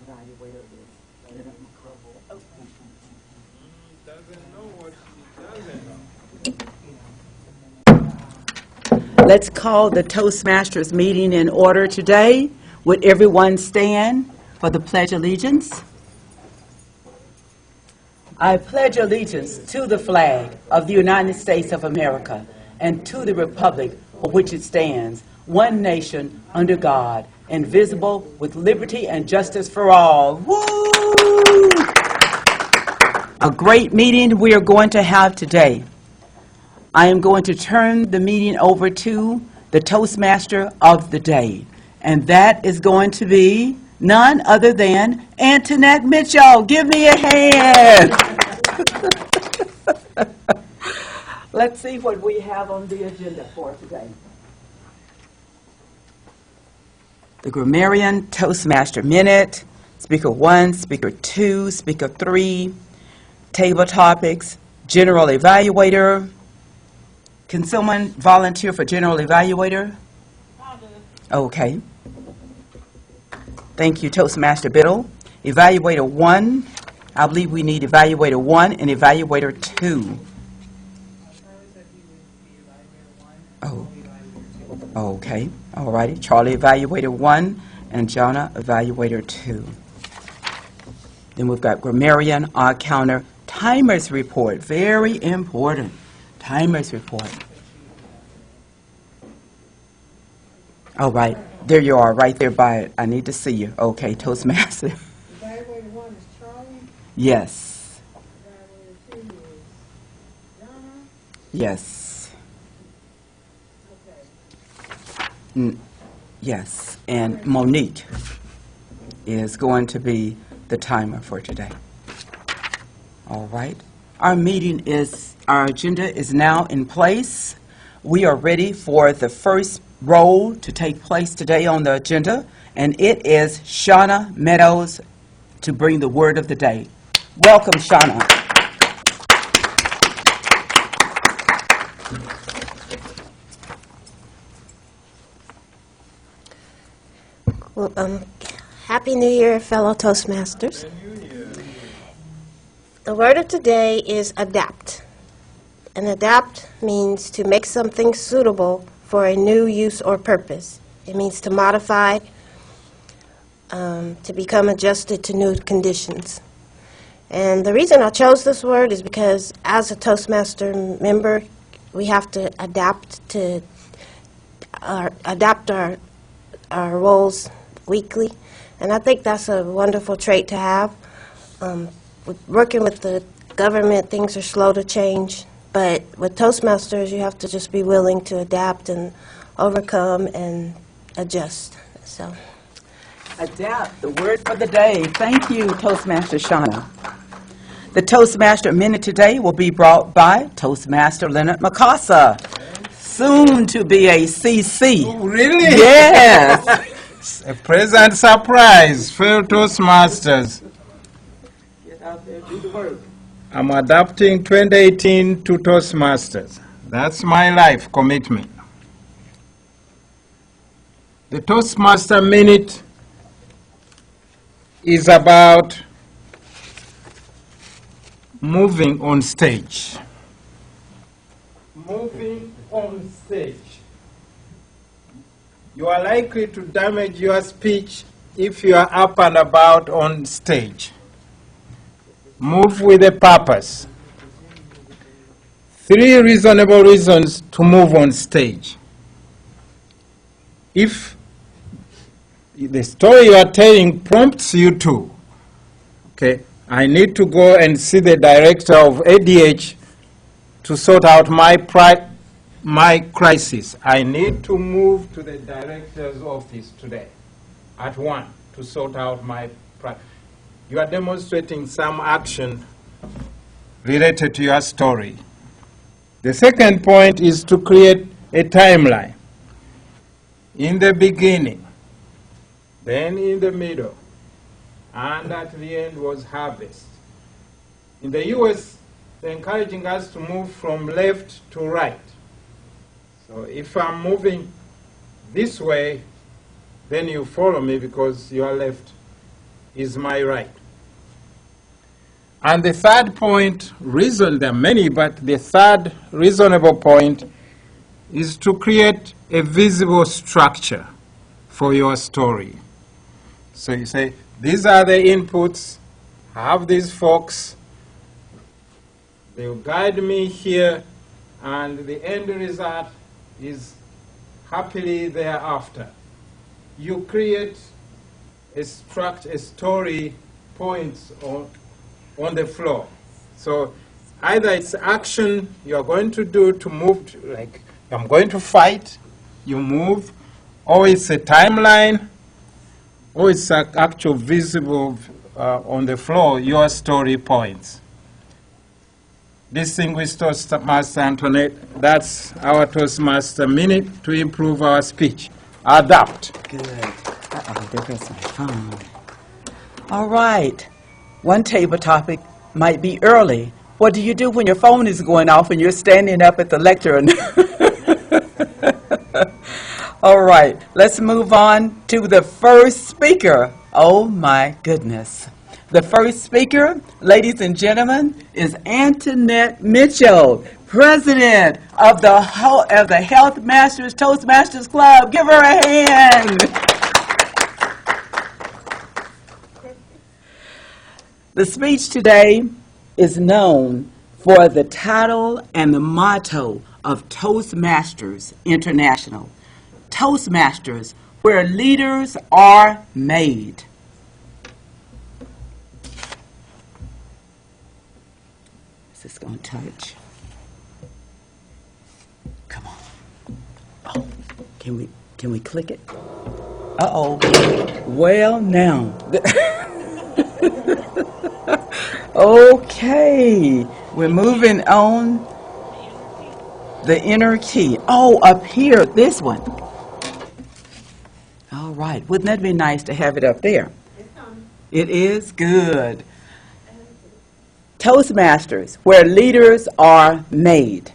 evaluator is Leonard McCullough. Doesn't know what she doesn't know. Let's call the Toastmasters meeting in order today. Would everyone stand for the Pledge of Allegiance? I pledge allegiance to the flag of the United States of America and to the republic for which it stands, one nation under God, indivisible, with liberty and justice for all. Woo! A great meeting we are going to have today. I am going to turn the meeting over to the Toastmaster of the day, and that is going to be none other than Antoinette Mitchell. Give me a hand. Let's see what we have on the agenda for today. The Grammarian Toastmaster Minute, Speaker 1, Speaker 2, Speaker 3, Table Topics, General Evaluator. Can someone volunteer for General Evaluator? I'll do it. Okay. Thank you, Toastmaster Biddle. Evaluator 1, I believe we need Evaluator 1 and Evaluator 2. Oh, okay. All righty. Charlie, Evaluator 1, and Jonna, Evaluator 2. Then we've got Grammarian, Odd Counter, Timers Report. Very important. Timers Report. All right. There you are, right there by it. I need to see you. Okay, Toastmaster. Evaluator 1 is Charlie. Yes. Evaluator 2 is Donna. Yes. Okay. Yes. And Monique is going to be the timer for today. All right. Our agenda is now in place. We are ready for the first role to take place today on the agenda, and it is Shauna Meadows to bring the word of the day. Welcome, Shauna. Well, Happy New Year, fellow Toastmasters. The word of today is adapt. And adapt means to make something suitable for a new use or purpose. It means to modify, to become adjusted to new conditions. And the reason I chose this word is because as a Toastmaster member, we have to adapt our roles weekly. And I think that's a wonderful trait to have. Working with the government, things are slow to change. But with Toastmasters, you have to just be willing to adapt and overcome and adjust. So, Adapt, the word for the day. Thank you, Toastmaster Shauna. The Toastmaster Minute today will be brought by Toastmaster Leonard McCullough, soon to be a CC. Oh, really? Yes. A pleasant surprise, fellow Toastmasters. Get out there, do the work. I'm adapting 2018 to Toastmasters. That's my life commitment. The Toastmaster Minute is about moving on stage. Moving on stage. You are likely to damage your speech if you are up and about on stage. Move with a purpose. 3 reasonable reasons to move on stage. If the story you are telling prompts you to, okay, I need to go and see the director of ADH to sort out my crisis. I need to move to the director's office today at 1 to sort out my crisis. You are demonstrating some action related to your story. The second point is to create a timeline. In the beginning, then in the middle, and at the end was harvest. In the U.S., they're encouraging us to move from left to right. So if I'm moving this way, then you follow me because you are left. is my right. And the third point, there are many, but the third reasonable point is to create a visible structure for your story. So you say, these are the inputs, I have these folks, they will guide me here, and the end result is happily thereafter. You create a structure, a story points on the floor. So either it's action you're going to do to move, like I'm going to fight, you move, or it's a timeline, or it's an actual visible on the floor, your story points. Distinguished Toastmaster Antoinette, that's our Toastmaster minute to improve our speech. Adapt. Good. Uh-oh, there goes my phone. All right. One table topic might be early. What do you do when your phone is going off and you're standing up at the lectern? All right. Let's move on to the first speaker. Oh, my goodness. The first speaker, ladies and gentlemen, is Antoinette Mitchell, president of the Health Masters Toastmasters Club. Give her a hand. The speech today is known for the title and the motto of Toastmasters International. Toastmasters, where leaders are made. Is this going to touch? Come on. Oh, can we click it? Uh-oh. Well, now. Okay, we're moving on. The inner key. Oh, up here, this one. All right, wouldn't that be nice to have it up there? It is good. Toastmasters, where leaders are made.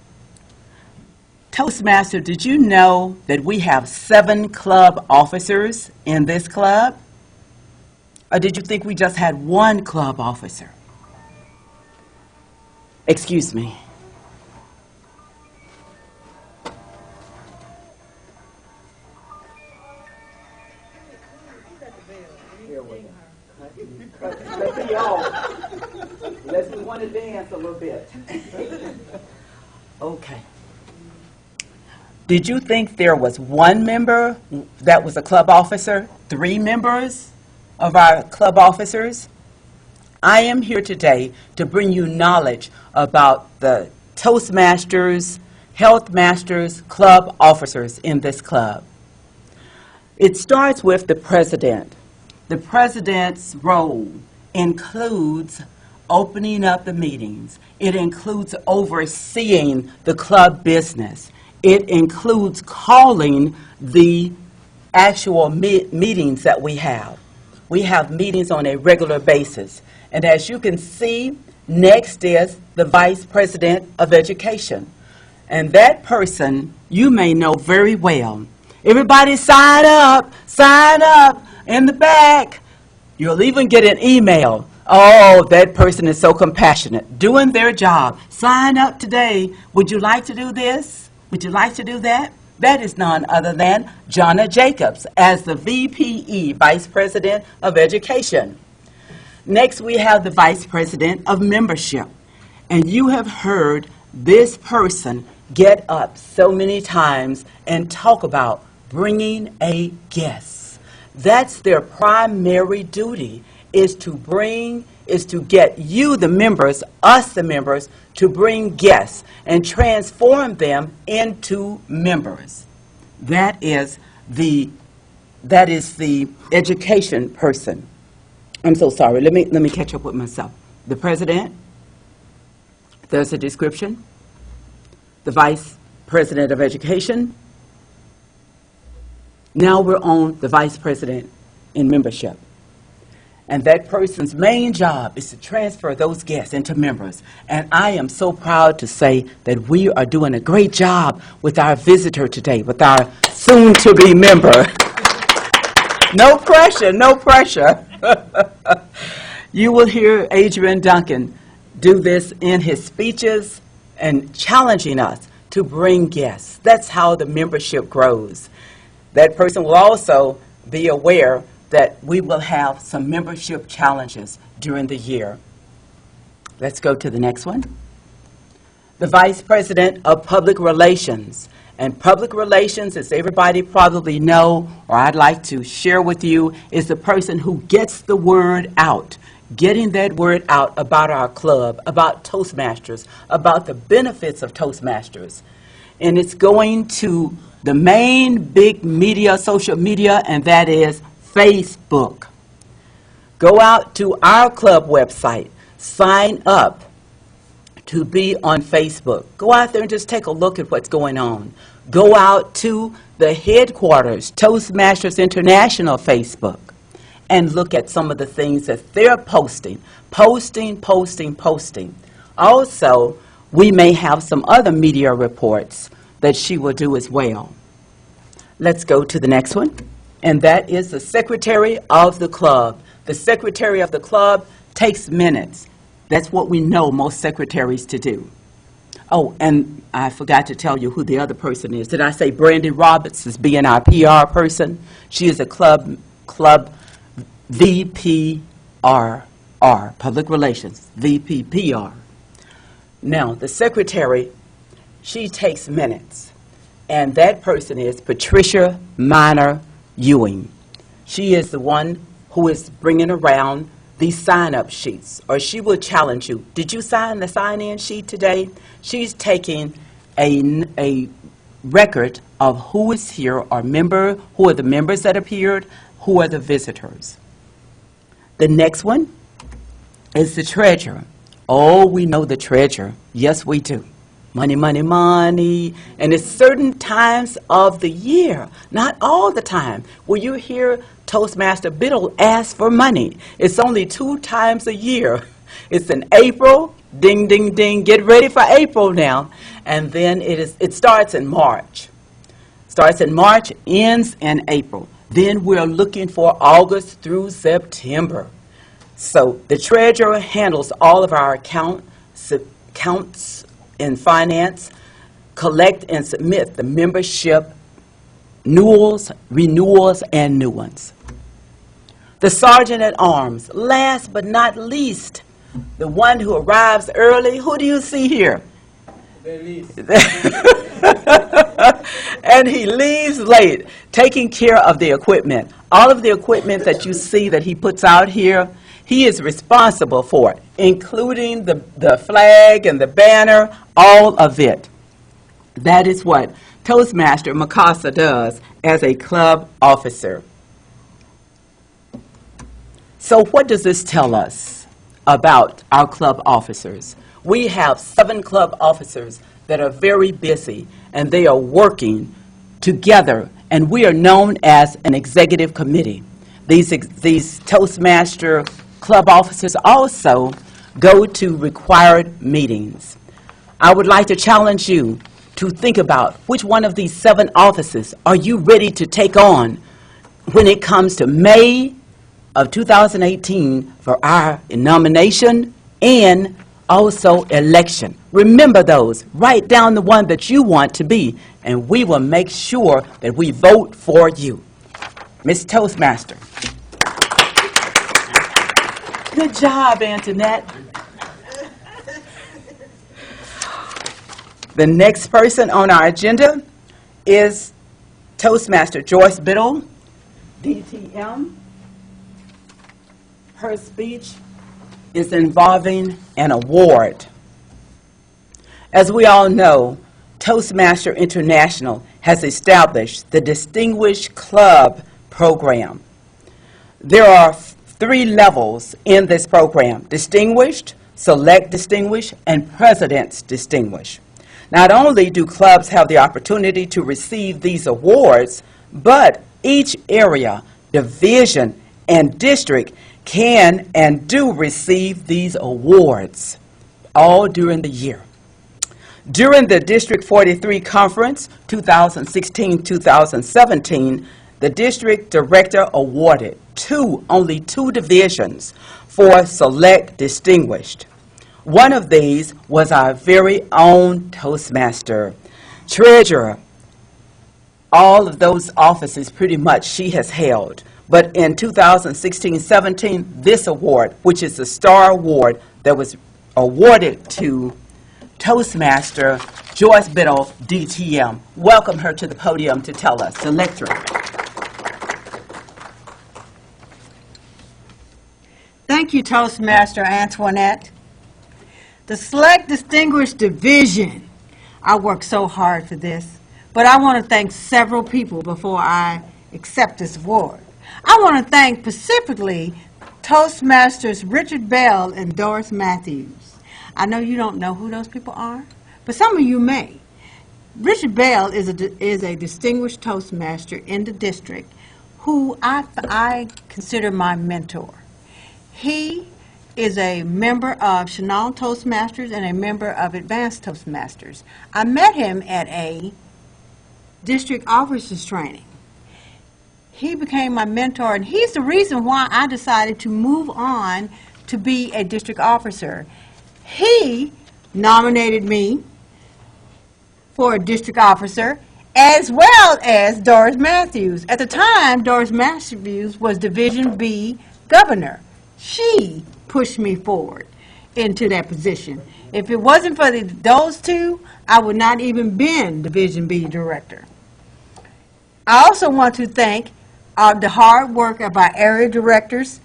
Toastmaster, did you know that we have 7 club officers in this club? Or did you think we just had 1 club officer? Excuse me. Let's we want to dance a little bit. Okay. Did you think there was 1 member that was a club officer? 3 members of our club officers? I am here today to bring you knowledge about the Toastmasters, Health Masters club officers in this club. It starts with the president. The president's role includes opening up the meetings. It includes overseeing the club business. It includes calling the actual meetings that we have. We have meetings on a regular basis. And as you can see, next is the Vice President of Education. And that person you may know very well. Everybody sign up in the back. You'll even get an email. Oh, that person is so compassionate, doing their job. Sign up today. Would you like to do this? Would you like to do that? That is none other than Jonna Jacobs as the VPE, Vice President of Education. Next, we have the Vice President of Membership. And you have heard this person get up so many times and talk about bringing a guest. That's their primary duty, is to get you, the members, us, the members, to bring guests and transform them into members. That is the education person. I'm so sorry. Let me catch up with myself. The president, there's a description. The Vice President of Education. Now we're on the Vice President in Membership. And that person's main job is to transfer those guests into members. And I am so proud to say that we are doing a great job with our visitor today, with our soon-to-be member. No pressure, no pressure. You will hear Adrian Duncan do this in his speeches and challenging us to bring guests. That's how the membership grows. That person will also be aware that we will have some membership challenges during the year. Let's go to the next one. The Vice President of Public Relations. And public relations, as everybody probably know, or I'd like to share with you, is the person who gets the word out. Getting that word out about our club, about Toastmasters, about the benefits of Toastmasters. And it's going to the main big media, social media, and that is Facebook. Go out to our club website, sign up to be on Facebook. Go out there and just take a look at what's going on. Go out to the headquarters, Toastmasters International Facebook, and look at some of the things that they're posting. Also, we may have some other media reports that she will do as well. Let's go to the next one, and that is the Secretary of the Club. The Secretary of the Club takes minutes. That's what we know most secretaries to do. Oh, and I forgot to tell you who the other person is. Did I say Brandy Roberts is being our PR person? She is a club VPRR, Public Relations, VPPR. Now, the secretary, she takes minutes, and that person is Patricia Minor Ewing. She is the one who is bringing around these sign-up sheets, or she will challenge you. Did you sign the sign-in sheet today? She's taking a record of who is here, or who are the members that appeared, who are the visitors. The next one is the treasurer. Oh, we know the treasurer. Yes, we do. Money, money, money. And it's certain times of the year, not all the time, where you hear Toastmaster Biddle ask for money. It's only 2 times a year. It's in April, ding, ding, ding, get ready for April now. And then it starts in March. Starts in March, ends in April. Then we're looking for August through September. So the treasurer handles all of our accounts in finance, collect and submit the membership renewals, and new ones. The sergeant at arms, last but not least, the one who arrives early. Who do you see here? And he leaves late, taking care of the equipment. All of the equipment that you see that he puts out here, he is responsible for it, including the flag and the banner, all of it. That is what Toastmaster Mikasa does as a club officer. So what does this tell us about our club officers? We have 7 club officers that are very busy, and they are working together, and we are known as an executive committee. These Toastmaster club officers also go to required meetings. I would like to challenge you to think about which one of these 7 offices are you ready to take on when it comes to May of 2018 for our nomination and also election. Remember those. Write down the one that you want to be, and we will make sure that we vote for you. Miss Toastmaster. Good job, Antoinette. The next person on our agenda is Toastmaster Joyce Biddle, DTM. Her speech is involving an award. As we all know, Toastmaster International has established the Distinguished Club Program. There are 3 levels in this program: Distinguished, Select Distinguished, and President's Distinguished. Not only do clubs have the opportunity to receive these awards, but each area, division, and district can and do receive these awards all during the year. During the District 43 Conference, 2016-2017, the district director awarded only two divisions for Select Distinguished. One of these was our very own Toastmaster, treasurer. All of those offices pretty much she has held. But in 2016-17, this award, which is the Star Award that was awarded to Toastmaster Joyce Biddle, DTM. Welcome her to the podium to tell us the lecture. Thank you, Toastmaster Antoinette. The Select Distinguished Division. I worked so hard for this, but I want to thank several people before I accept this award. I want to thank specifically Toastmasters Richard Bell and Doris Matthews. I know you don't know who those people are, but some of you may. Richard Bell is a distinguished Toastmaster in the district who I consider my mentor. He is a member of Chenal Toastmasters and a member of Advanced Toastmasters. I met him at a district officers training. He became my mentor, and he's the reason why I decided to move on to be a district officer. He nominated me for a district officer, as well as Doris Matthews. At the time, Doris Matthews was Division B governor. She pushed me forward into that position. If it wasn't for those two, I would not even been Division B director. I also want to thank the hard work of our area directors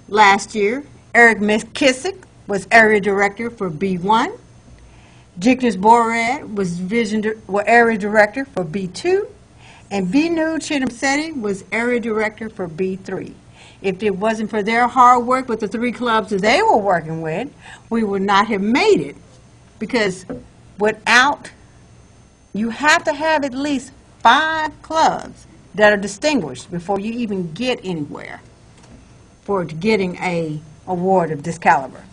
last year. Eric McKissick was area director for B1. Jignes Borad was area director for B2. And Vinu Chittimsetti was area director for B3. If it wasn't for their hard work with the three clubs that they were working with, we would not have made it. Because you have to have at least 5 clubs that are distinguished before you even get anywhere for getting an award of this caliber.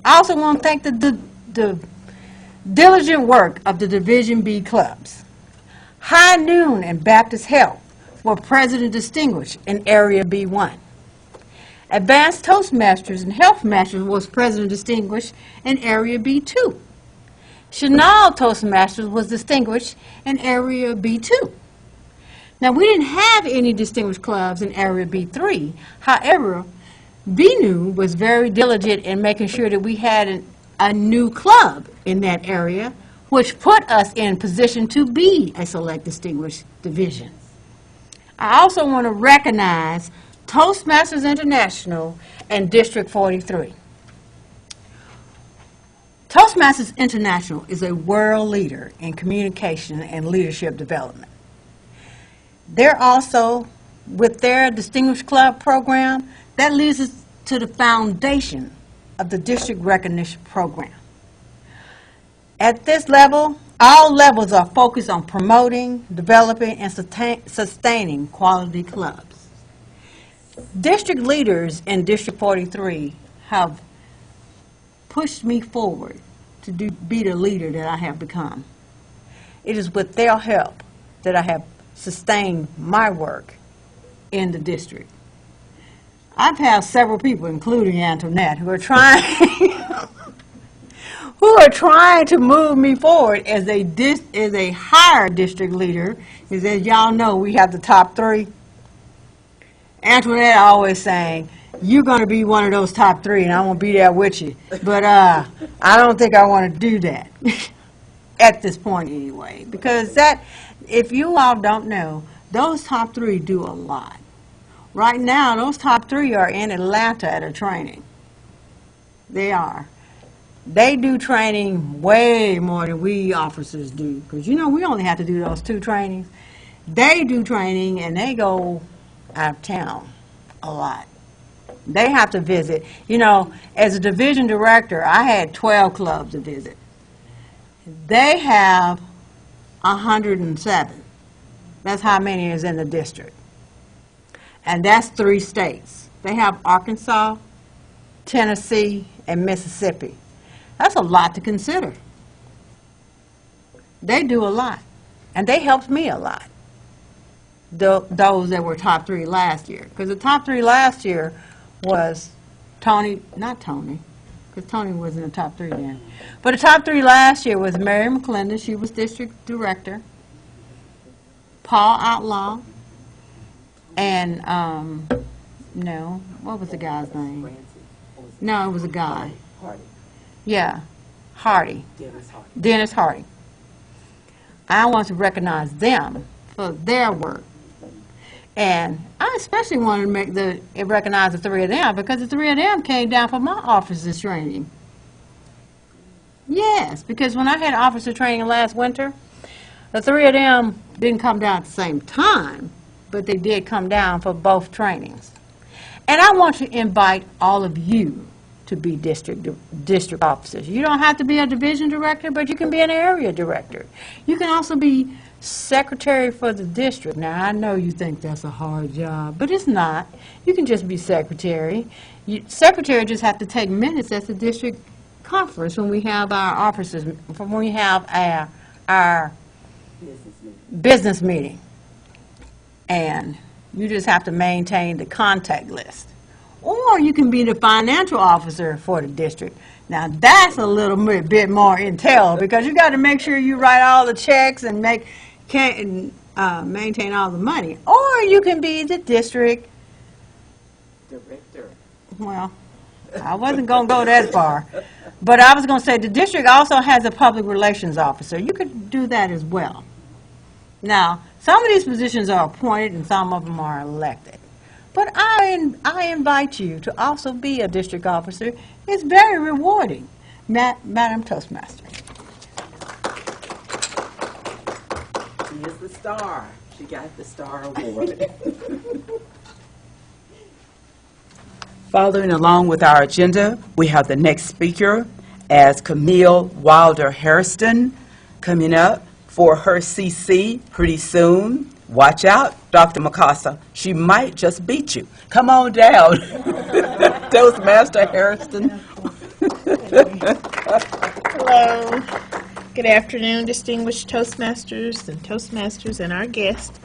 I also want to thank the diligent work of the Division B clubs. High Noon and Baptist Health were President Distinguished in Area B1. Advanced Toastmasters and Health Masters was President Distinguished in Area B2. Chenal Toastmasters was Distinguished in Area B2. Now, we didn't have any distinguished clubs in Area B3. However, Vinu was very diligent in making sure that we had a new club in that area, which put us in position to be a Select Distinguished Division. I also want to recognize Toastmasters International and District 43. Toastmasters International is a world leader in communication and leadership development. They're also, with their Distinguished Club program, that leads us to the foundation of the District Recognition Program. At this level, all levels are focused on promoting, developing, and sustaining quality clubs. District leaders in District 43 have pushed me forward to be the leader that I have become. It is with their help that I have sustained my work in the district. I've had several people, including Antoinette, who are trying to move me forward as a higher district leader. Because as y'all know, we have the top 3. Antoinette always saying, "You're going to be one of those top 3, and I'm going to be there with you." But I don't think I want to do that at this point anyway, because if you all don't know, those top 3 do a lot. Right now, those top 3 are in Atlanta at a training. They are. They do training way more than we officers do, because we only have to do those 2 trainings. They do training, and they go out of town a lot. They have to visit. As a division director, I had 12 clubs to visit. They have 107. That's how many is in the district. And that's 3 states. They have Arkansas, Tennessee, and Mississippi. That's a lot to consider. They do a lot. And they helped me a lot. those that were top three last year. Because the top three last year was not Tony, because Tony was in the top three then. But the top three last year was Mary McClendon, she was district director, Paul Outlaw, and, no, what was the guy's name? No, it was a guy. Hardy, Yeah, Hardy, Dennis Hardy. Dennis Hardy. I want to recognize them for their work. And I especially wanted to recognize the three of them because the three of them came down for my officer's training. Yes, because when I had officer training last winter, the three of them didn't come down at the same time, but they did come down for both trainings. And I want to invite all of you to be district officers. You don't have to be a division director, but you can be an area director. You can also be secretary for the district. Now, I know you think that's a hard job, but it's not. You can just be secretary. Secretary just have to take minutes at the district conference when we have our officers, when we have our business meeting. And you just have to maintain the contact list. Or you can be the financial officer for the district. Now, that's a little bit more entailed because you got to make sure you write all the checks and maintain all the money. Or you can be the district Director. well, I wasn't going to go that far. But I was going to say the district also has a public relations officer. You could do that as well. Now, some of these positions are appointed and some of them are elected. But I invite you to also be a district officer. It's very rewarding. Madam Toastmaster. She is the star. She got the star award. Following along with our agenda, we have the next speaker as Camille Wilder Harrison coming up for her CC pretty soon. Watch out, Dr. Mikasa. She might just beat you. Come on down. Toastmaster Harrison. Hello. Good afternoon, distinguished Toastmasters and our guests.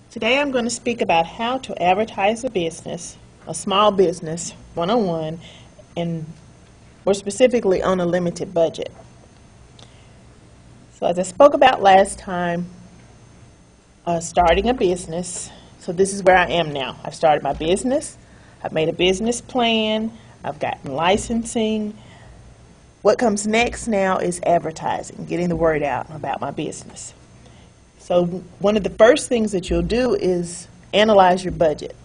Today I'm going to speak about how to advertise a business, a small business, one-on-one, and more specifically on a limited budget. So as I spoke about last time, starting a business, so this is where I am now. I've started my business, I've made a business plan, I've gotten licensing. What comes next now is advertising, getting the word out about my business. So one of the first things that you'll do is analyze your budget,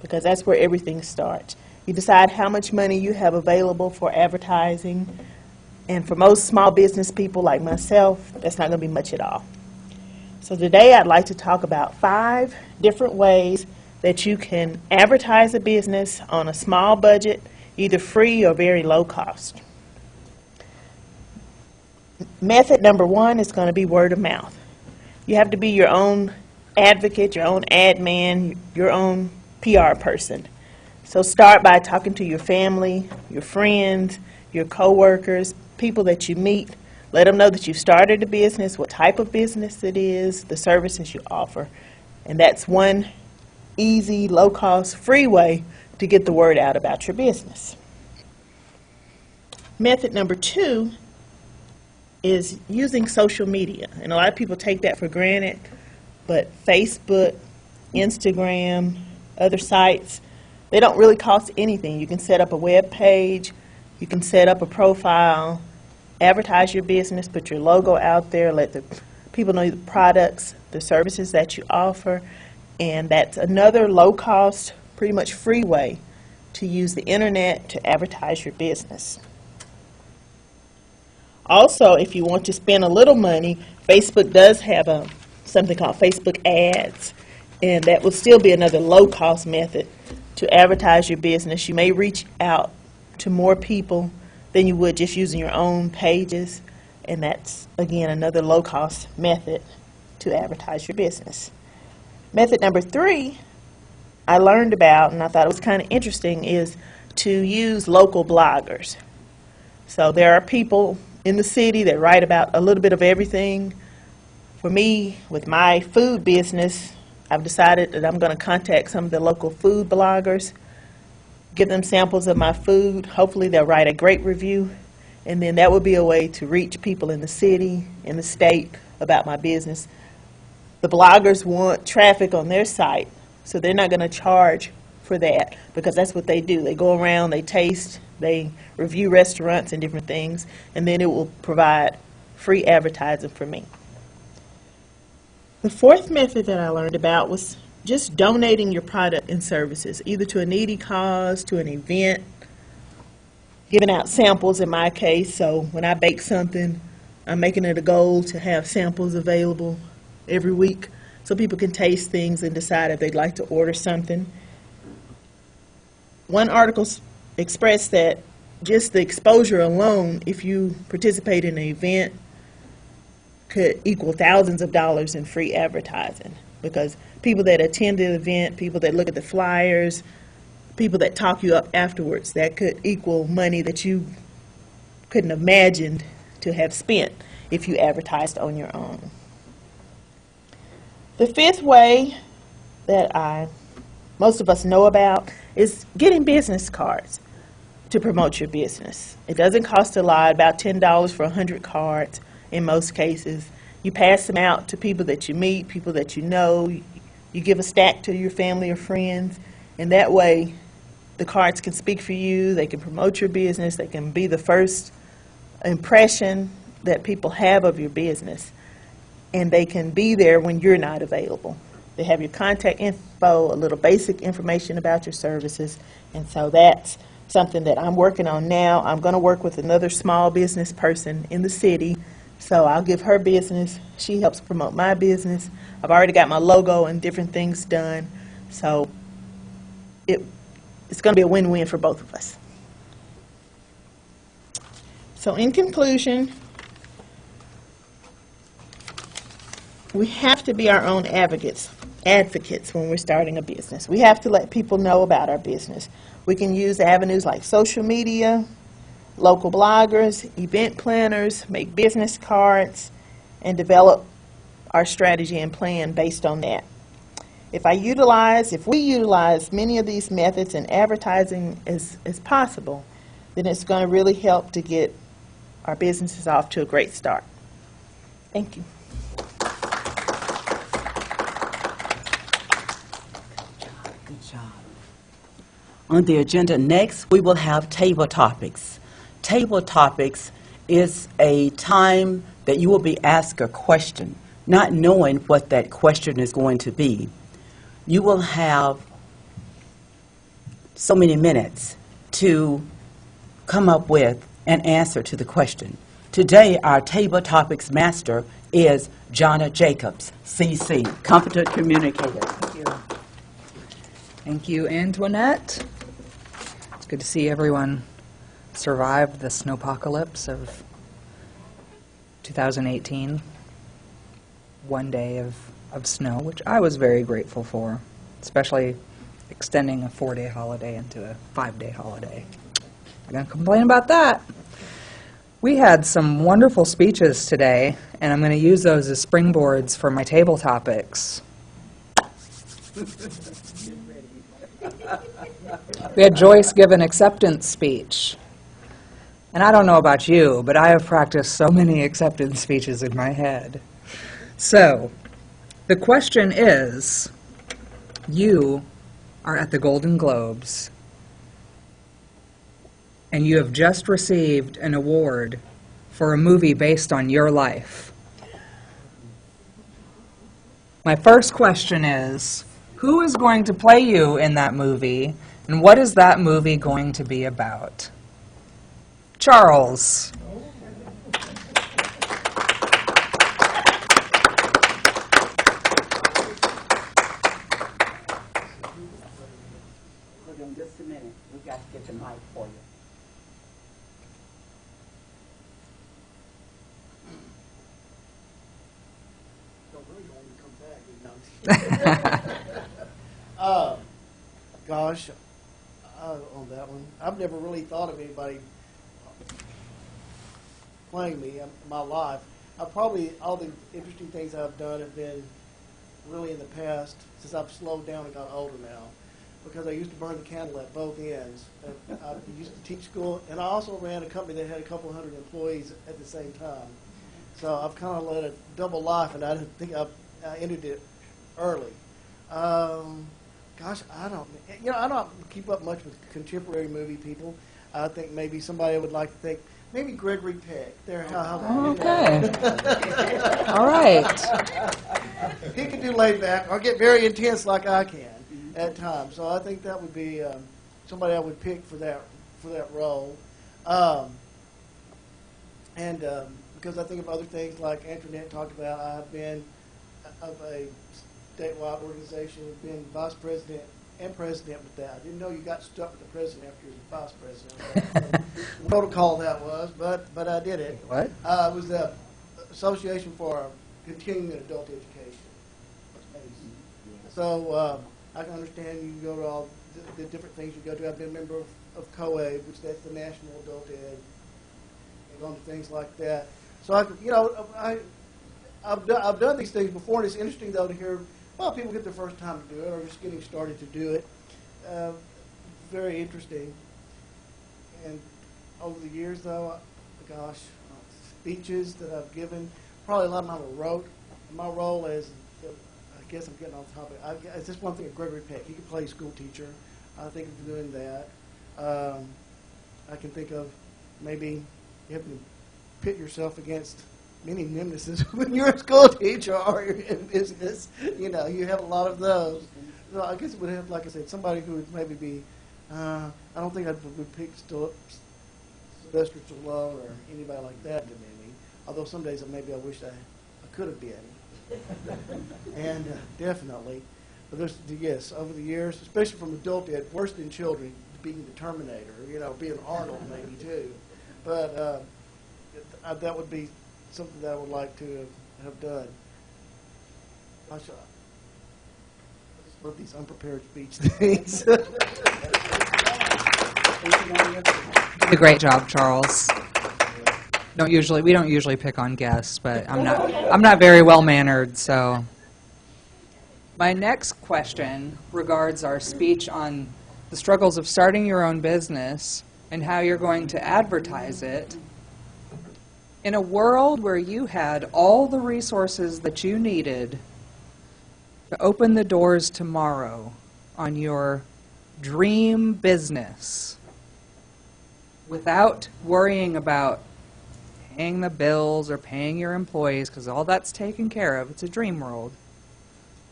because that's where everything starts. You decide how much money you have available for advertising, and for most small business people like myself, that's not going to be much at all. So today I'd like to talk about 5 different ways that you can advertise a business on a small budget, either free or very low cost. Method number 1 is going to be word of mouth. You have to be your own advocate, your own ad man, your own PR person. So start by talking to your family, your friends, your coworkers, people that you meet. Let them know that you've started a business, what type of business it is, the services you offer. And that's one easy, low-cost, free way to get the word out about your business. Method number 2 is using social media. And a lot of people take that for granted, but Facebook, Instagram, other sites, they don't really cost anything. You can set up a web page, you can set up a profile, advertise your business, put your logo out there, let the people know the products, the services that you offer, and that's another low-cost, pretty much free way to use the internet to advertise your business. Also, if you want to spend a little money, Facebook does have something called Facebook Ads, and that will still be another low-cost method to advertise your business. You may reach out to more people than you would just using your own pages, and that's, again, another low-cost method to advertise your business. Method number 3 I learned about, and I thought it was kind of interesting, is to use local bloggers. So there are people in the city that write about a little bit of everything. For me, with my food business, I've decided that I'm going to contact some of the local food bloggers, give them samples of my food. Hopefully they'll write a great review, and then that would be a way to reach people in the city, in the state, about my business. The bloggers want traffic on their site, so they're not going to charge for that, because that's what they do. They go around, they taste, they review restaurants and different things, and then it will provide free advertising for me. The fourth method that I learned about was just donating your product and services, either to a needy cause, to an event, giving out samples in my case. So when I bake something, I'm making it a goal to have samples available every week so people can taste things and decide if they'd like to order something. One article expressed that just the exposure alone, if you participate in an event, could equal thousands of dollars in free advertising, because people that attend the event, people that look at the flyers, people that talk you up afterwards, that could equal money that you couldn't have imagined to have spent if you advertised on your own. The fifth way that most of us know about is getting business cards to promote your business. It doesn't cost a lot, about $10 for 100 cards in most cases. You pass them out to people that you meet, people that you know. You give a stack to your family or friends, and that way the cards can speak for you, they can promote your business, they can be the first impression that people have of your business, and they can be there when you're not available. They have your contact info, a little basic information about your services, and so that's something that I'm working on now. I'm going to work with another small business person in the city, so I'll give her business. She helps promote my business. I've already got my logo and different things done, so it's going to be a win-win for both of us. So in conclusion, we have to be our own advocates when we're starting a business. We have to let people know about our business. We can use avenues like social media, local bloggers, event planners, make business cards, and develop our strategy and plan based on that. If we utilize many of these methods in advertising as possible, then it's going to really help to get our businesses off to a great start. Thank you. Good job. On the agenda next, we will have table topics. Table topics is a time that you will be asked a question, not knowing what that question is going to be. You will have so many minutes to come up with an answer to the question. Today, our table topics master is Jonna Jacobs, CC, Competent Communicator. Thank you, Antoinette. It's good to see everyone survived the snowpocalypse of 2018. One day of snow, which I was very grateful for, especially extending a 4-day holiday into a 5-day holiday. I'm going to complain about that. We had some wonderful speeches today, and I'm going to use those as springboards for my table topics. We had Joyce give an acceptance speech. And I don't know about you, but I have practiced so many acceptance speeches in my head. So, the question is, you are at the Golden Globes, and you have just received an award for a movie based on your life. My first question is, who is going to play you in that movie, and what is that movie going to be about? Charles. Hold on just a minute. We've got to get the mic for you. Gosh, on that one, I've never really thought of anybody playing me in my life. probably, all the interesting things I've done have been really in the past, since I've slowed down and got older now, because I used to burn the candle at both ends. I used to teach school, and I also ran a company that had a couple hundred employees at the same time. So I've kind of led a double life, and I didn't think I ended it early. Gosh, I don't keep up much with contemporary movie people. I think maybe somebody would like to think, maybe Gregory Peck. Okay. All right. He can do laid back or get very intense like I can at times. So I think that would be somebody I would pick for that role. Because I think of other things like Antoinette talked about, I've been of a statewide organization, been vice president and president with that. I didn't know you got stuck with the president after you were vice president. Protocol that was, but I did it. What? It was the Association for Continuing Adult Education. So I can understand you can go to all the different things you go to. I've been a member of COABE, which that's the National Adult Ed, and gone to things like that. So I've done these things before, and it's interesting though to hear, well, people get their first time to do it or just getting started to do it. Very interesting. And over the years though, gosh, speeches that I've given, probably a lot of them I wrote. My role as, I guess I'm getting off topic. It's just one thing of Gregory Peck. He could play school teacher. I think of doing that. I can think of maybe you have to pit yourself against many nemesis when you're a school teacher or you're in business. You know, you have a lot of those. So I guess it would have, like I said, somebody who would maybe be, I don't think I would pick Sylvester Stallone or anybody like that to be me. Although some days maybe I wish I could have been. And definitely. But there's, yes, over the years, especially from adult ed, worse than children, being the Terminator, you know, being Arnold maybe too. But that would be something that I would like to have done. I just love these unprepared speech things. You did a great job, Charles. We don't usually pick on guests, but I'm not very well mannered, so. My next question regards our speech on the struggles of starting your own business and how you're going to advertise it. In a world where you had all the resources that you needed to open the doors tomorrow on your dream business without worrying about paying the bills or paying your employees, because all that's taken care of, it's a dream world,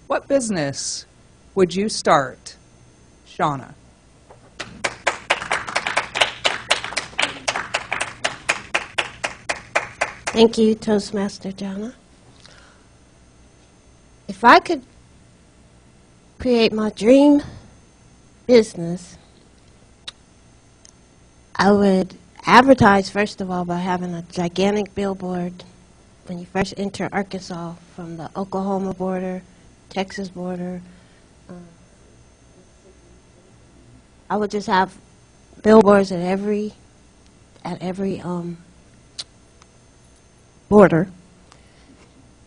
what business would you start, Shauna? Thank you, Toastmaster Jana. If I could create my dream business, I would advertise, first of all, by having a gigantic billboard when you first enter Arkansas from the Oklahoma border, Texas border. I would just have billboards at every border,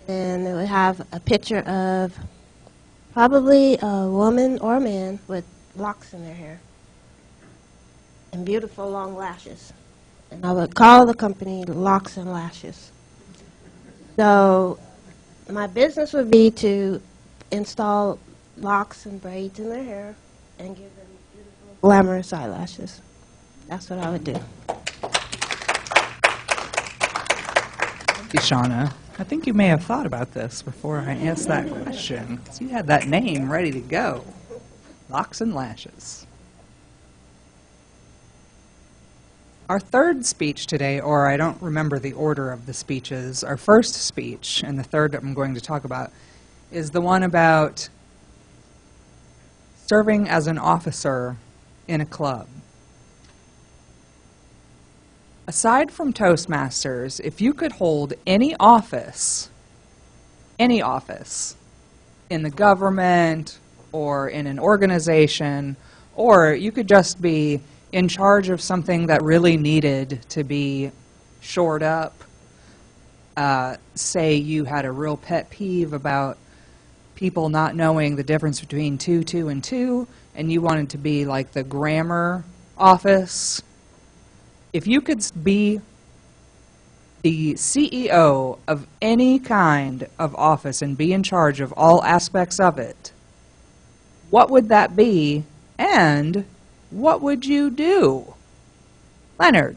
and it would have a picture of probably a woman or a man with locks in their hair and beautiful long lashes. And I would call the company Locks and Lashes. So my business would be to install locks and braids in their hair and give them beautiful, glamorous eyelashes. That's what I would do. Thank you, Shauna. I think you may have thought about this before I asked that question, because you had that name ready to go. Locks and Lashes. Our third speech today, or I don't remember the order of the speeches, our first speech, and the third that I'm going to talk about, is the one about serving as an officer in a club. Aside from Toastmasters, if you could hold any office in the government or in an organization, or you could just be in charge of something that really needed to be shored up, say you had a real pet peeve about people not knowing the difference between 2, 2, and 2, and you wanted to be like the grammar office. If you could be the CEO of any kind of office and be in charge of all aspects of it, what would that be, and what would you do? Leonard.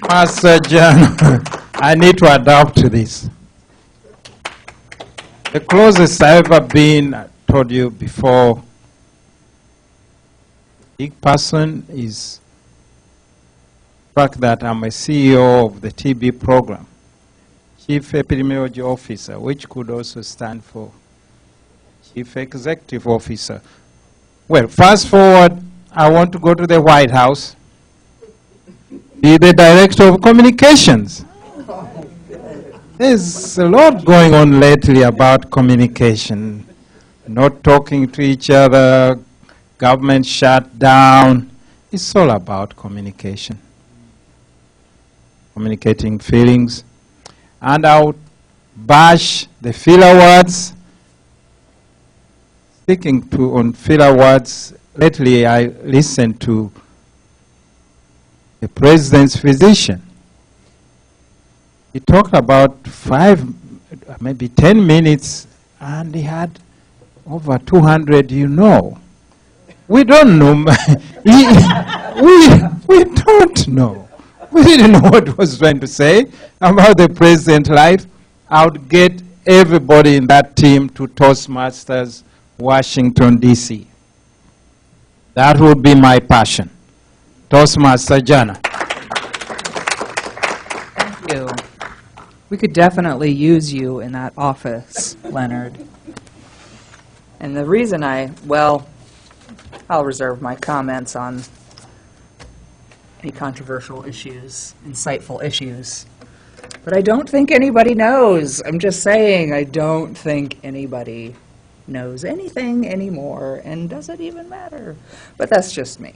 Master John, I need to adapt to this. The closest I've ever been, I told you before, big person is the fact that I'm a CEO of the TB program, Chief Epidemiology Officer, which could also stand for Chief Executive Officer. Well, fast forward, I want to go to the White House, be the Director of Communications. There's a lot going on lately about communication, not talking to each other, government shut down. It's all about communication, communicating feelings. And I'll bash the filler words. Speaking on filler words, lately I listened to the president's physician. He talked about 5, maybe 10 minutes, and he had over 200, We don't know. we don't know. We didn't know what he was trying to say about the president's life. I would get everybody in that team to Toastmasters, Washington, D.C. That would be my passion. Toastmaster Jana. Thank you. We could definitely use you in that office, Leonard. And the reason I'll reserve my comments on any controversial issues, insightful issues. But I don't think anybody knows. I'm just saying, I don't think anybody knows anything anymore, and does it even matter? But that's just me.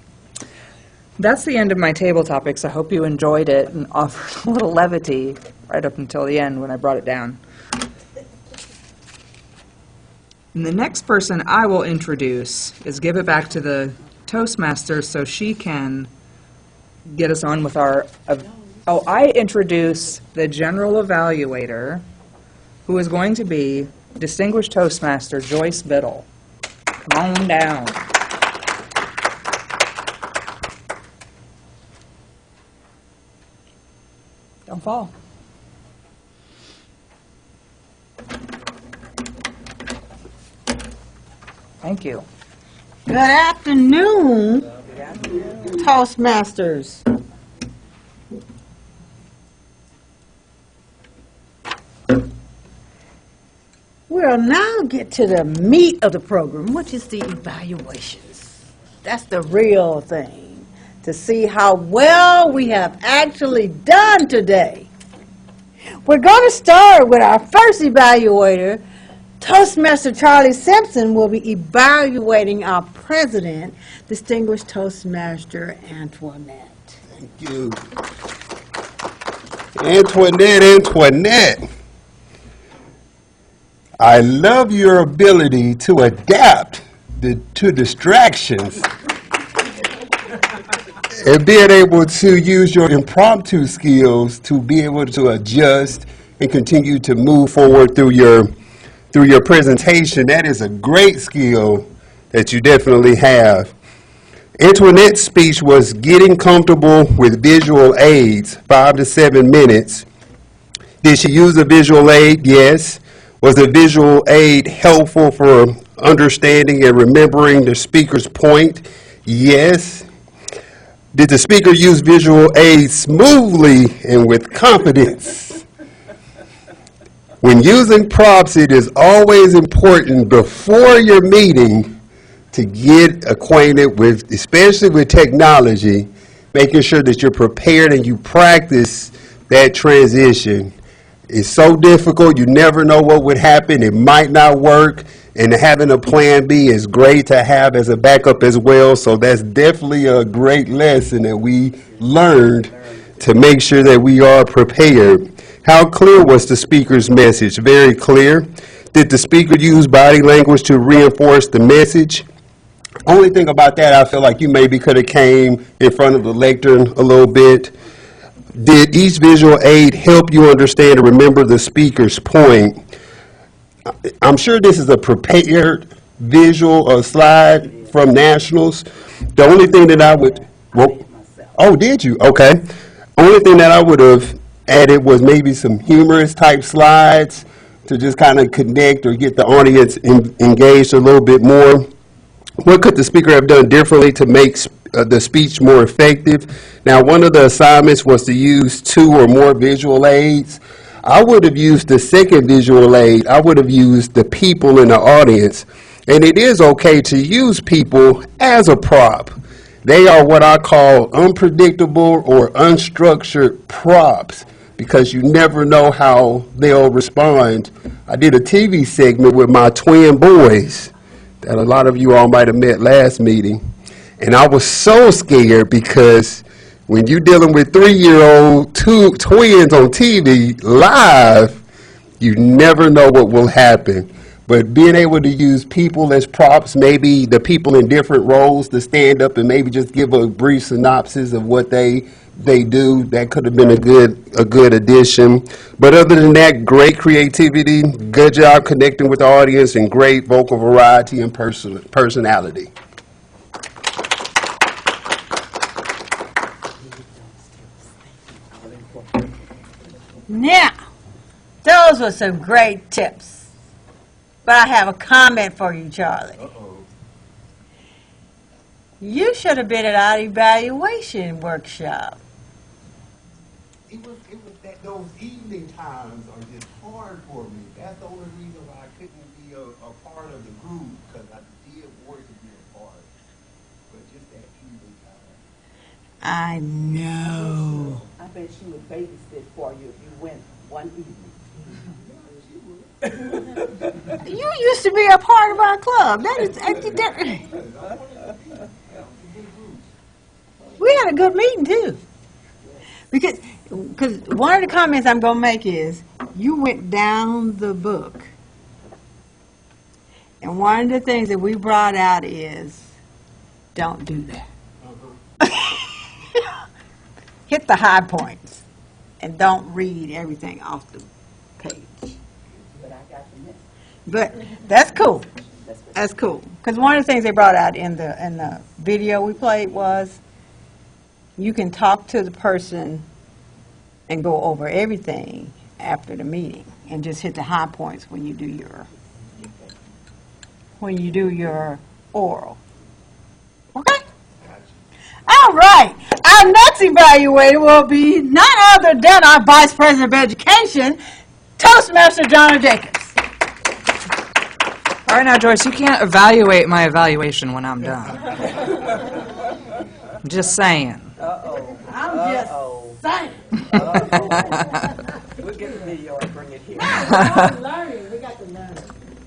That's the end of my table topics. I hope you enjoyed it and offered a little levity right up until the end when I brought it down. And the next person I will introduce is give it back to the Toastmaster so she can get us on with our... I introduce the General Evaluator, who is going to be Distinguished Toastmaster Joyce Biddle. Come on down. Don't fall. Thank you. Good afternoon, Toastmasters. We'll now get to the meat of the program, which is the evaluations. That's the real thing, to see how well we have actually done today. We're going to start with our first evaluator. Toastmaster Charlie Simpson will be evaluating our president, Distinguished Toastmaster Antoinette. Thank you. Antoinette. I love your ability to adapt to distractions and being able to use your impromptu skills to be able to adjust and continue to move forward through your presentation. That is a great skill that you definitely have. Antoinette's speech was getting comfortable with visual aids, 5 to 7 minutes. Did she use a visual aid? Yes. Was the visual aid helpful for understanding and remembering the speaker's point? Yes. Did the speaker use visual aids smoothly and with confidence? When using props, it is always important before your meeting to get acquainted with, especially with technology, making sure that you're prepared and you practice that transition. It's so difficult. You never know what would happen. It might not work. And having a plan B is great to have as a backup as well. So that's definitely a great lesson that we learned to make sure that we are prepared. How clear was the speaker's message? Very clear. Did the speaker use body language to reinforce the message? Only thing about that, I feel like you maybe could have came in front of the lectern a little bit. Did each visual aid help you understand and remember the speaker's point? I'm sure this is a prepared visual or slide from Nationals. The only thing that I would, well, oh, did you? Okay. Only thing that I would have added was maybe some humorous type slides to just kind of connect or get the audience engaged a little bit more. What could the speaker have done differently to make the speech more effective? Now, one of the assignments was to use 2 or more visual aids. I would have used the second visual aid. I would have used the people in the audience. And it is okay to use people as a prop. They are what I call unpredictable or unstructured props because you never know how they'll respond. I did a TV segment with my twin boys that a lot of you all might have met last meeting. And I was so scared because when you're dealing with 3-year-old twins on TV live, you never know what will happen. But being able to use people as props, maybe the people in different roles to stand up and maybe just give a brief synopsis of what they do, that could have been a good addition. But other than that, great creativity, good job connecting with the audience, and great vocal variety and personality. Now, those were some great tips. But I have a comment for you, Charlie. You should have been at our evaluation workshop. It was that those evening times are just hard for me. That's the only reason why I couldn't be a part of the group, because I did work to be a part. But just that evening time. I know. I bet she would babysit for you if you went one evening. You used to be a part of our club. We had a good meeting too. Because one of the comments I'm going to make is, you went down the book. And one of the things that we brought out is, don't do that. Hit the high points and don't read everything off the page. But that's cool. That's cool. Because one of the things they brought out in the video we played was, you can talk to the person and go over everything after the meeting and just hit the high points when you do your oral. Okay? All right. Our next evaluator will be none other than our Vice President of Education, Toastmaster Donna Jacobs. All right, now, Joyce, you can't evaluate my evaluation when I'm done. I'm just saying. I'm just saying. We'll get the video and bring it here. I'm learning. We got to learn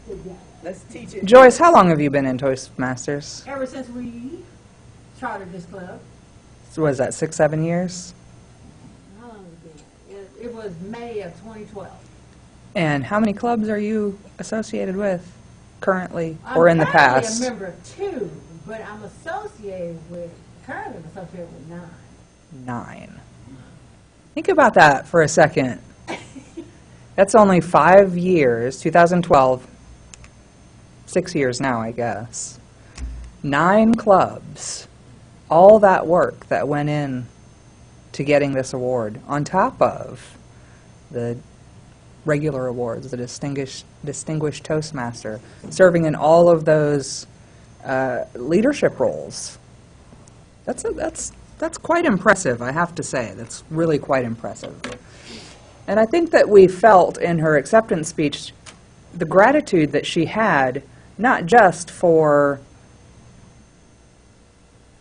together. Let's teach it. Joyce, how long have you been in Toastmasters? Ever since we chartered this club, So was that 6, 7 years? how long has it been? It was May of 2012. And how many clubs are you associated with currently or in the past? I'm currently a member of 2, but I'm currently associated with 9. 9. Think about that for a second. That's only 5 years, 2012, 6 years now, I guess. 9 clubs, all that work that went in to getting this award, on top of the regular awards, the Distinguished Toastmaster, serving in all of those leadership roles. That's quite impressive, I have to say. That's really quite impressive. And I think that we felt in her acceptance speech the gratitude that she had, not just for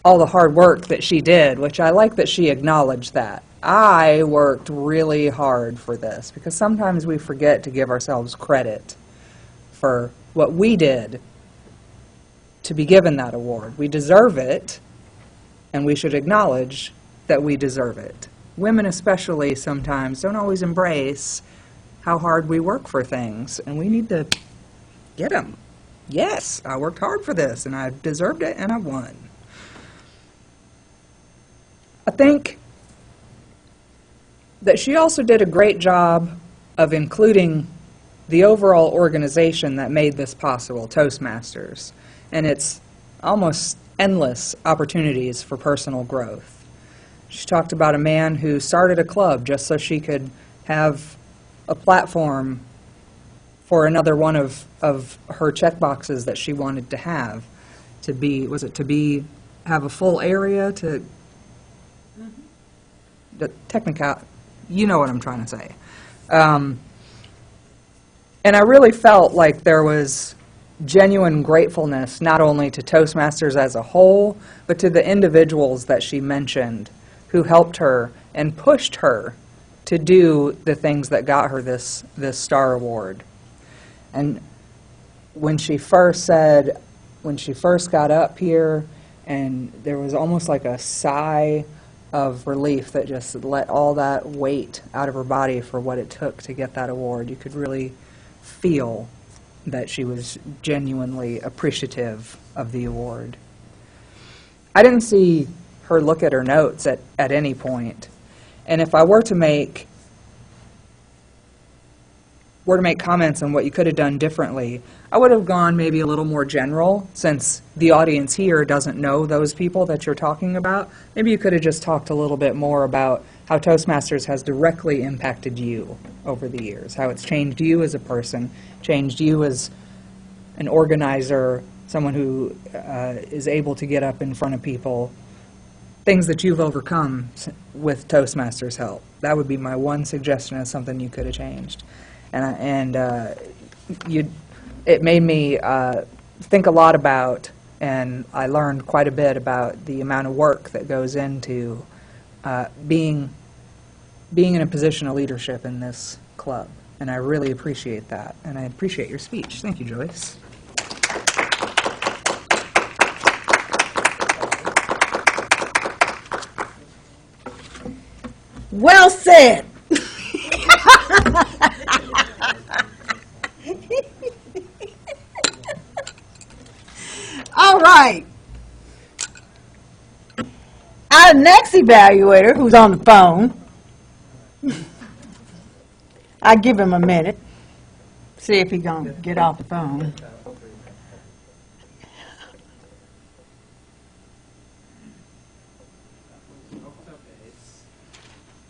all the hard work that she did, which I like that she acknowledged that. I worked really hard for this, because sometimes we forget to give ourselves credit for what we did to be given that award. We deserve it, and we should acknowledge that we deserve it. women especially sometimes don't always embrace how hard we work for things, and we need to get them. Yes, I worked hard for this, and I deserved it, and I won. I think that she also did a great job of including the overall organization that made this possible, Toastmasters, and its almost endless opportunities for personal growth. She talked about a man who started a club just so she could have a platform for another one of her checkboxes that she wanted to have. To be, was it to be, have a full area to, the technical, you know what I'm trying to say. And I really felt like there was genuine gratefulness not only to Toastmasters as a whole, but to the individuals that she mentioned who helped her and pushed her to do the things that got her this star award. And when she first got up here, and there was almost like a sigh of relief that just let all that weight out of her body for what it took to get that award. You could really feel that she was genuinely appreciative of the award. I didn't see her look at her notes at any point. And if I were to make comments on what you could have done differently, I would have gone maybe a little more general, since the audience here doesn't know those people that you're talking about. Maybe you could have just talked a little bit more about how Toastmasters has directly impacted you over the years, how it's changed you as a person, changed you as an organizer, someone who is able to get up in front of people, things that you've overcome with Toastmasters' help. That would be my one suggestion as something you could have changed. It made me think a lot about, and I learned quite a bit about the amount of work that goes into being in a position of leadership in this club. And I really appreciate that. And I appreciate your speech. Thank you, Joyce. Well said. All right. Our next evaluator, who's on the phone, I'll give him a minute, see if he's going to get off the phone.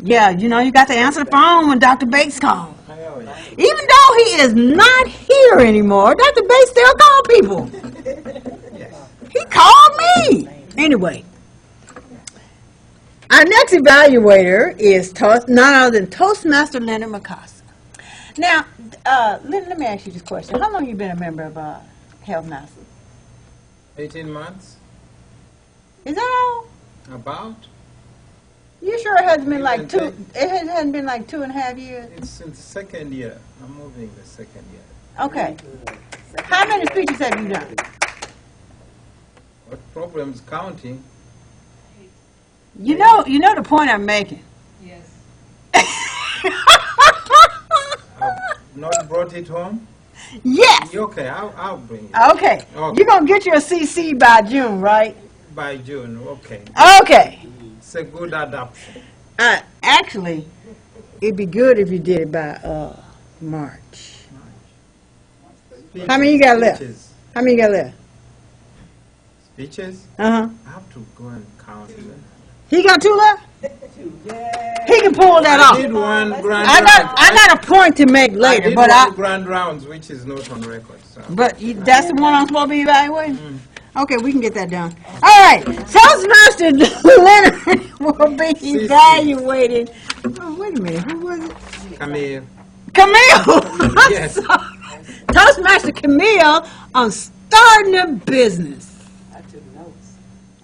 Yeah, you know, you got to answer the phone when Dr. Bates calls. Even though he is not here anymore, Dr. Bates still calls people. He called me. Anyway, our next evaluator is none other than Toastmaster Leonard McCosker. Now, Leonard, let me ask you this question. How long have you been a member of Health Master? 18 months, Is that all? about. You sure it hasn't been like Even it hasn't been like 2.5 years? It's in the second year. I'm moving the second year. Okay. How many speeches have you done? What problems counting? You know the point I'm making. Yes. I've not brought it home? Yes. Okay, I'll bring it. Okay. Okay. You're going to get your CC by June, right? By June, okay. Okay. It's a good adoption. Actually, it'd be good if you did it by March. How many you got left? Speeches. How many you got left? Speeches? Uh-huh. I have to go and count them. He got 2 left? He can pull that I off. did one grand I round. got a point to make I later, did but one grand rounds, which is not on record. So. that's the one I'm supposed to be evaluating? Okay, we can get that done. All right, Toastmaster Leonard will be evaluated. Oh, wait a minute, who was it? Camille. Camille! Yes. Toastmaster Camille on starting a business. I took notes.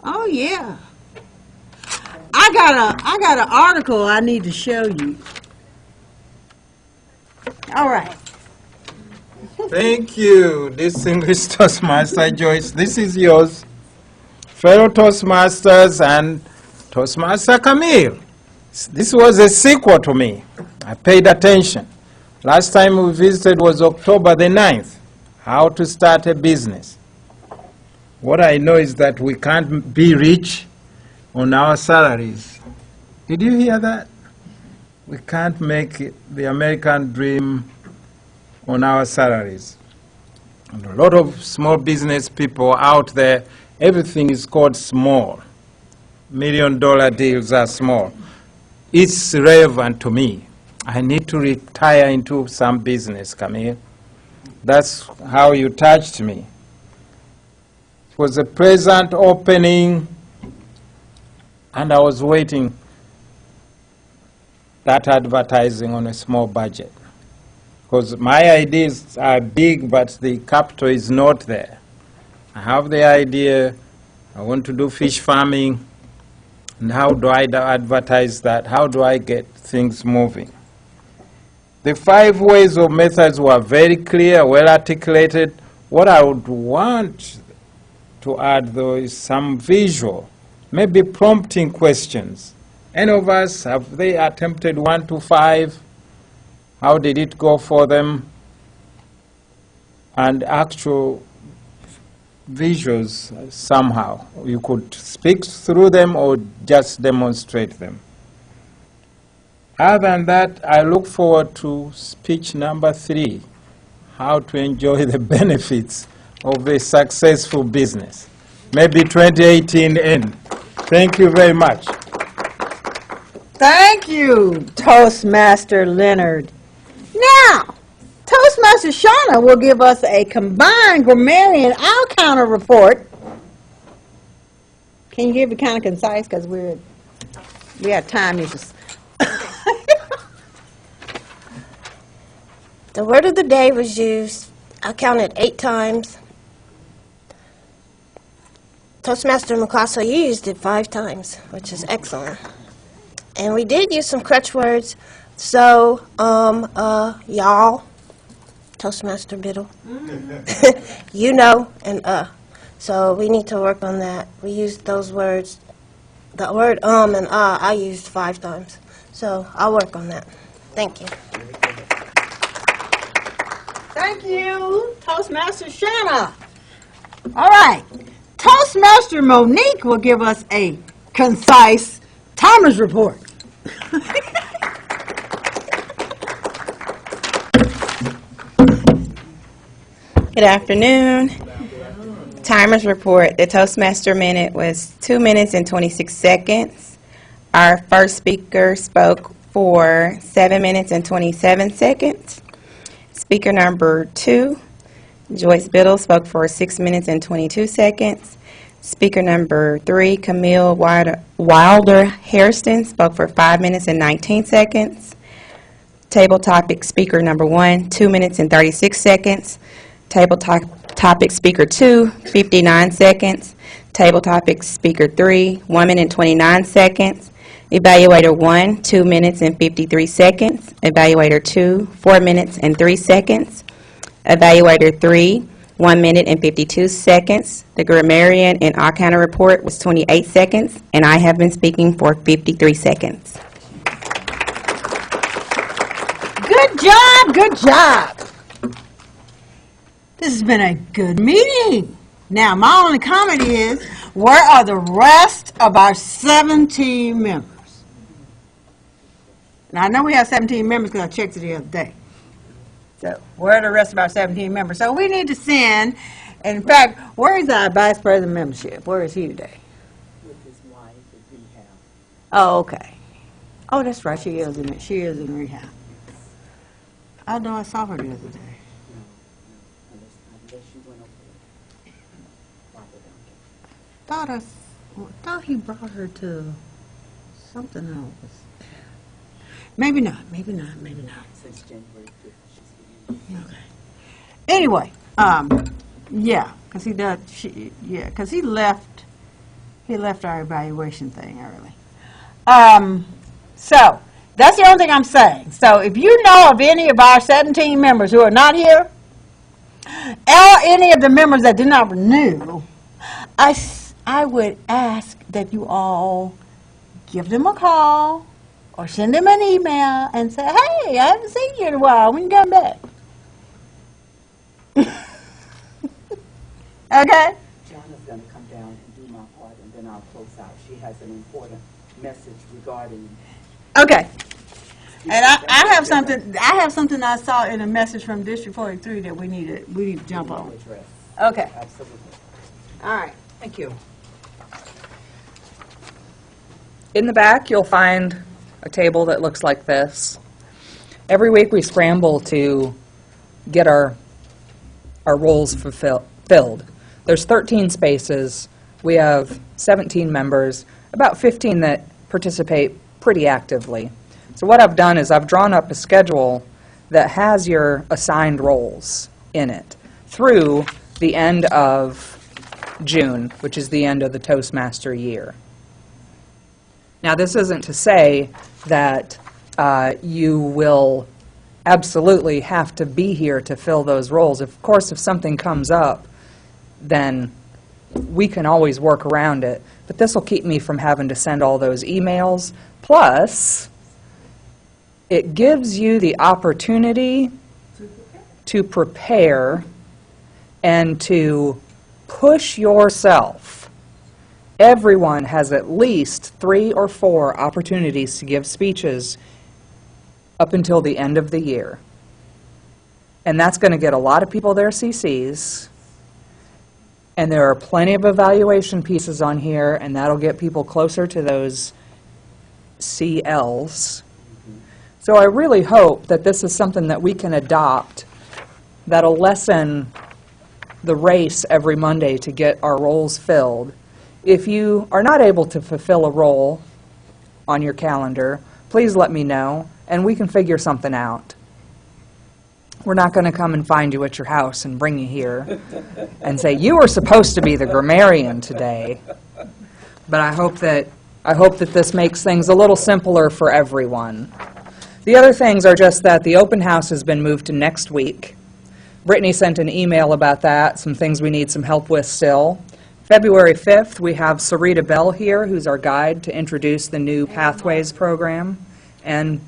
Oh, yeah. I got an article I need to show you. All right. Thank you, distinguished Toastmaster Joyce. This is yours. Fellow Toastmasters and Toastmaster Camille. This was a sequel to me. I paid attention. Last time we visited was October the 9th, how to start a business. What I know is that we can't be rich on our salaries. Did you hear that? We can't make the American dream on our salaries. And a lot of small business people out there, everything is called small. $1 million deals are small. It's relevant to me. I need to retire into some business, Camille. That's how you touched me. It was a pleasant opening, and I was waiting that advertising on a small budget. Because my ideas are big, but the capital is not there. I have the idea, I want to do fish farming, and how do I advertise that? How do I get things moving? The 5 ways or methods were very clear, well articulated. What I would want to add, though, is some visual, maybe prompting questions. Any of us, have they attempted 1 to 5? How did it go for them? And actual visuals somehow. You could speak through them or just demonstrate them. Other than that, I look forward to speech number 3, how to enjoy the benefits of a successful business. Maybe 2018 end. Thank you very much. Thank you, Toastmaster Leonard. Now, Toastmaster Shauna will give us a combined grammarian out-counter report. Can you give it kind of concise, because we have time issues. The word of the day was used, I counted 8 times. Toastmaster Mukaso, you used it 5 times, which is excellent. And we did use some crutch words, so, y'all, Toastmaster Biddle, you know, and So we need to work on that. We used those words, the word and I used 5 times. So I'll work on that. Thank you. Thank you, Toastmaster Shanna. All right, Toastmaster Monique will give us a concise timers report. Good afternoon. Timers report. The Toastmaster minute was 2 minutes and 26 seconds. Our first speaker spoke for 7 minutes and 27 seconds. Speaker number 2, Joyce Biddle, spoke for 6 minutes and 22 seconds. Speaker number 3, Camille Wilder Hairston, spoke for 5 minutes and 19 seconds. Table topic speaker number 1, 2 minutes and 36 seconds. Table topic speaker 2, 59 seconds. Table topic speaker 3, 1 minute and 29 seconds. Evaluator 1, 2 minutes and 53 seconds. Evaluator 2, 4 minutes and 3 seconds. Evaluator 3, 1 minute and 52 seconds. The grammarian and out-counter report was 28 seconds, and I have been speaking for 53 seconds. Good job, good job. This has been a good meeting. Now, my only comment is, where are the rest of our 17 members? Now, I know we have 17 members because I checked it the other day. So, where are the rest of our 17 members? So, we need to send, in fact, where is our vice president membership? Where is he today? With his wife at rehab. Oh, okay. Oh, that's right. She is in rehab. I know I saw her the other day. Unless you went over there. Thought he brought her to something else. Maybe not. Since January 5th, she's been in. Okay. Anyway, yeah, because he left our evaluation thing early. So, that's the only thing I'm saying. So, if you know of any of our 17 members who are not here, or any of the members that did not renew, I would ask that you all give them a call or send them an email and say, hey, I haven't seen you in a while. When you come back? Okay? Jonna's going to come down and do my part, and then I'll close out. She has an important message regarding... Okay. And I have something I saw in a message from District 43 that we need to jump on. address. Okay. Absolutely. All right. Thank you. In the back, you'll find a table that looks like this. Every week, we scramble to get our roles filled. There's 13 spaces. We have 17 members, about 15 that participate pretty actively. So what I've done is I've drawn up a schedule that has your assigned roles in it through the end of June, which is the end of the Toastmaster year. Now, this isn't to say that you will absolutely have to be here to fill those roles. Of course, if something comes up, then we can always work around it. But this will keep me from having to send all those emails. Plus, it gives you the opportunity to prepare and to push yourself. Everyone has at least 3 or 4 opportunities to give speeches up until the end of the year. And that's going to get a lot of people their CCs. And there are plenty of evaluation pieces on here, and that'll get people closer to those CLs. So I really hope that this is something that we can adopt that'll lessen the race every Monday to get our roles filled. If you are not able to fulfill a role on your calendar, please let me know, and we can figure something out. We're not going to come and find you at your house and bring you here and say, you were supposed to be the grammarian today. But I hope that this makes things a little simpler for everyone. The other things are just that the open house has been moved to next week. Brittany sent an email about that, some things we need some help with still. February 5th, we have Sarita Bell here, who's our guide to introduce the new Pathways program, and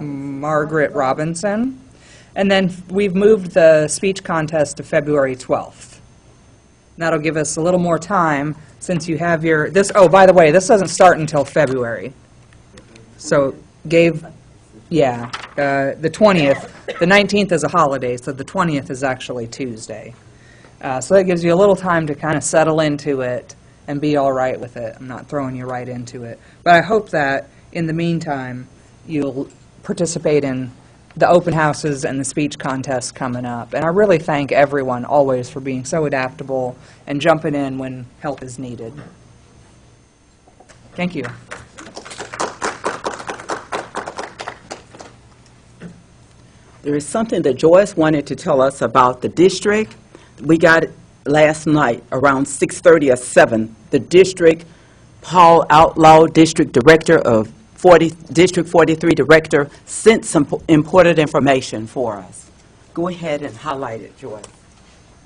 Margaret Robinson. And then we've moved the speech contest to February 12th. That'll give us a little more time since you have your, oh, by the way, this doesn't start until February. So the 20th, the 19th is a holiday, so the 20th is actually Tuesday. So that gives you a little time to kind of settle into it and be all right with it. I'm not throwing you right into it. But I hope that in the meantime, you'll participate in the open houses and the speech contests coming up. And I really thank everyone always for being so adaptable and jumping in when help is needed. Thank you. There is something that Joyce wanted to tell us about the district. We got it last night around 6:30 or 7. The district, Paul Outlaw, District Director of District 43 Director, sent some important information for us. Go ahead and highlight it, Joyce.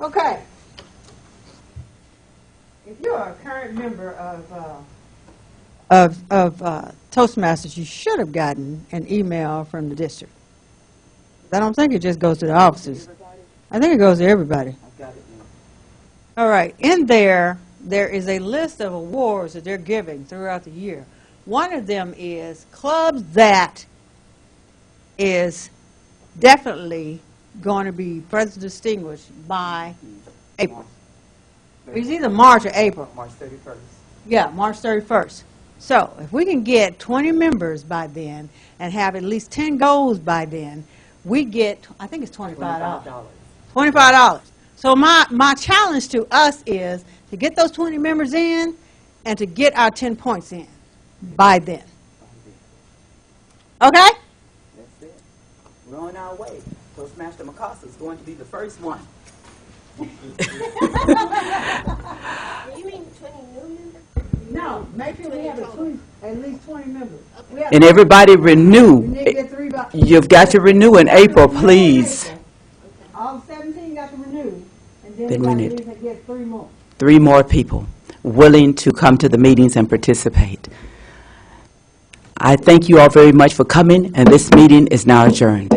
Okay. If you're a current member of Toastmasters, you should have gotten an email from the district. I don't think it just goes to the officers. I think it goes to everybody. I've got it now. All right. In there is a list of awards that they're giving throughout the year. One of them is clubs that is definitely going to be President Distinguished by April. It's either March or April. March 31st. Yeah, March 31st. So if we can get 20 members by then and have at least 10 goals by then, we get, I think it's $25. $25. So my challenge to us is to get those 20 members in and to get our 10 points in by then. Okay? That's it. We're on our way. Toastmaster McCosta is going to be the first one. You mean 20 new members? No, make sure we have at least 20 members. And everybody renew. We need to get 3 by. You've got to renew in April, please. All 17 got to renew, and then Then we we got need- to get 3 more. 3 more people willing to come to the meetings and participate. I thank you all very much for coming, and this meeting is now adjourned.